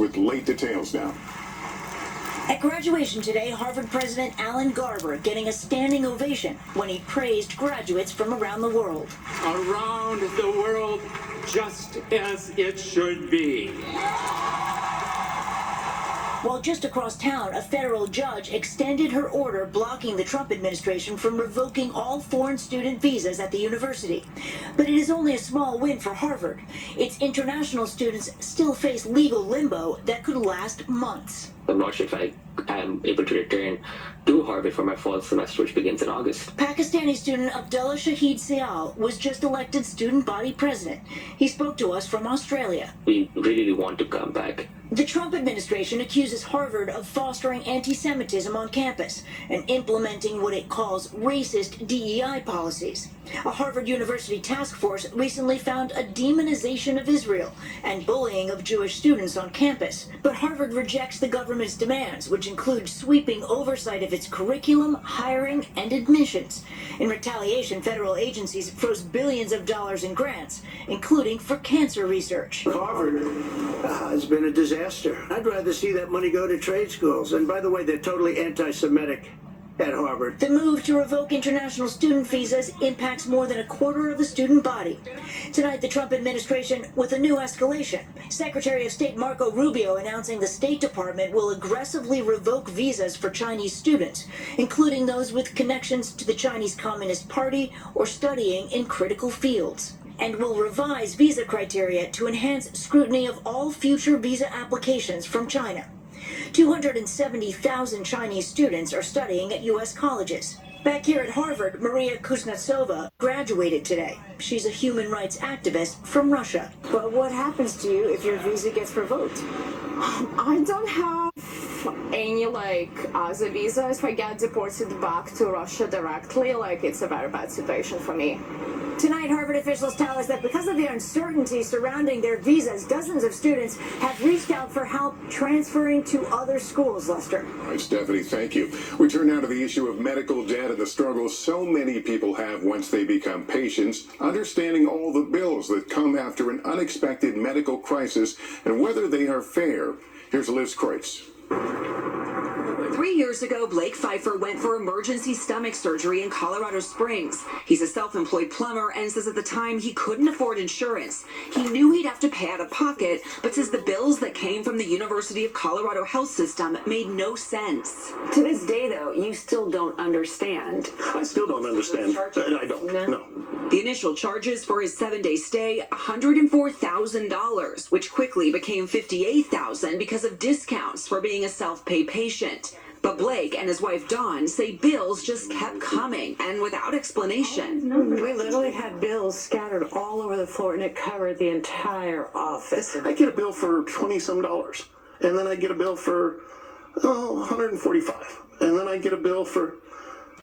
with late details now. At graduation today, Harvard President Alan Garber getting a standing ovation when he praised graduates from around the world. Around the world, just as it should be. While just across town, a federal judge extended her order blocking the Trump administration from revoking all foreign student visas at the university. But it is only a small win for Harvard. Its international students still face legal limbo that could last months. I'm not sure if I am able to return to Harvard for my fall semester, which begins in August. Pakistani student Abdullah Shahid Sial was just elected student body president. He spoke to us from Australia. We really want to come back. The Trump administration accuses Harvard of fostering anti-Semitism on campus and implementing what it calls racist DEI policies. A Harvard University task force recently found a demonization of Israel and bullying of Jewish students on campus. But Harvard rejects the government's demands, which include sweeping oversight of its curriculum, hiring, and admissions. In retaliation, federal agencies froze billions of dollars in grants, including for cancer research. Harvard has been a disaster. I'd rather see that money go to trade schools. And by the way, they're totally anti-Semitic at Harvard. The move to revoke international student visas impacts more than a quarter of the student body. Tonight, the Trump administration with a new escalation. Secretary of State Marco Rubio announcing the State Department will aggressively revoke visas for Chinese students, including those with connections to the Chinese Communist Party or studying in critical fields, and will revise visa criteria to enhance scrutiny of all future visa applications from China. 270,000 Chinese students are studying at U.S. colleges. Back here at Harvard, Maria Kuznetsova graduated today. She's a human rights activist from Russia. But what happens to you if your visa gets revoked? I don't have any other visa. If I get deported back to Russia directly, it's a very bad situation for me. Tonight, Harvard officials tell us that because of the uncertainty surrounding their visas, dozens of students have reached out for help transferring to other schools, Lester. All right, Stephanie, thank you. We turn now to the issue of medical debt and the struggles so many people have once they become patients, understanding all the bills that come after an unexpected medical crisis and whether they are fair. Here's Liz Kreutz. 3 years ago, Blake Pfeiffer went for emergency stomach surgery in Colorado Springs. He's a self-employed plumber and says at the time he couldn't afford insurance. He knew he'd have to pay out of pocket, but says the bills that came from the University of Colorado health system made no sense. To this day, though, you still don't understand. I still don't understand. I don't. No. The initial charges for his 7-day stay, $104,000, which quickly became $58,000 because of discounts for being a self-pay patient. But Blake and his wife Dawn say bills just kept coming and without explanation. We literally had bills scattered all over the floor, and it covered the entire office. I get a bill for $20-some, and then I get a bill for $145, and then I get a bill for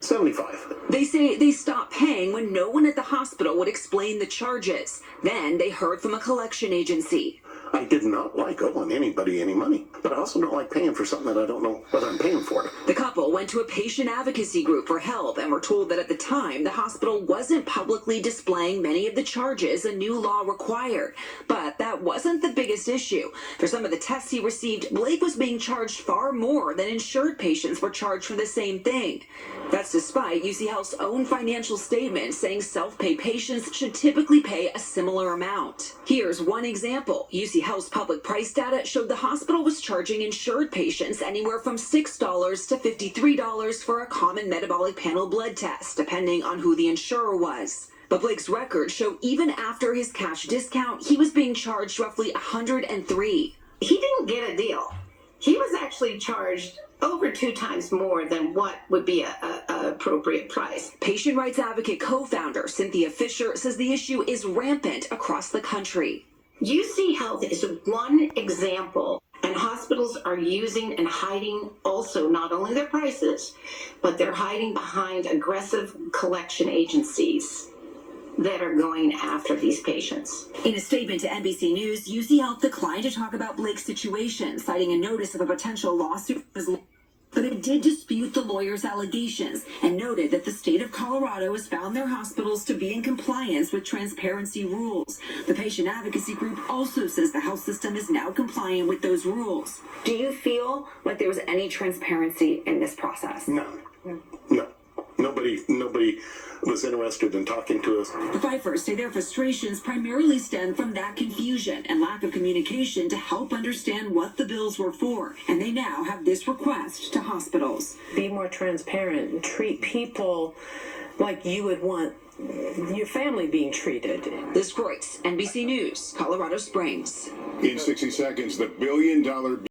$75. They say they stopped paying when no one at the hospital would explain the charges. Then they heard from a collection agency. I did not like owing anybody any money, but I also don't like paying for something that I don't know whether I'm paying for. The couple went to a patient advocacy group for help and were told that at the time the hospital wasn't publicly displaying many of the charges a new law required. But that wasn't the biggest issue. For some of the tests he received, Blake was being charged far more than insured patients were charged for the same thing. That's despite UC Health's own financial statement saying self-pay patients should typically pay a similar amount. Here's one example. UC Health's public price data showed the hospital was charging insured patients anywhere from $6 to $53 for a common metabolic panel blood test, depending on who the insurer was. But Blake's records show even after his cash discount, he was being charged roughly $103. He didn't get a deal. He was actually charged over 2 times more than what would be a appropriate price. Patient rights advocate co-founder Cynthia Fisher says the issue is rampant across the country. UC Health is one example, and hospitals are using and hiding also not only their prices, but they're hiding behind aggressive collection agencies that are going after these patients. In a statement to NBC News, UC Health declined to talk about Blake's situation, citing a notice of a potential lawsuit. But it did dispute the lawyer's allegations and noted that the state of Colorado has found their hospitals to be in compliance with transparency rules. The patient advocacy group also says the health system is now compliant with those rules. Do you feel like there was any transparency in this process? No. Nobody was interested in talking to us. The Pfeiffers say their frustrations primarily stem from that confusion and lack of communication to help understand what the bills were for. And they now have this request to hospitals. Be more transparent and treat people like you would want your family being treated. Liz Groyce, NBC News, Colorado Springs. In 60 seconds, the $1 billion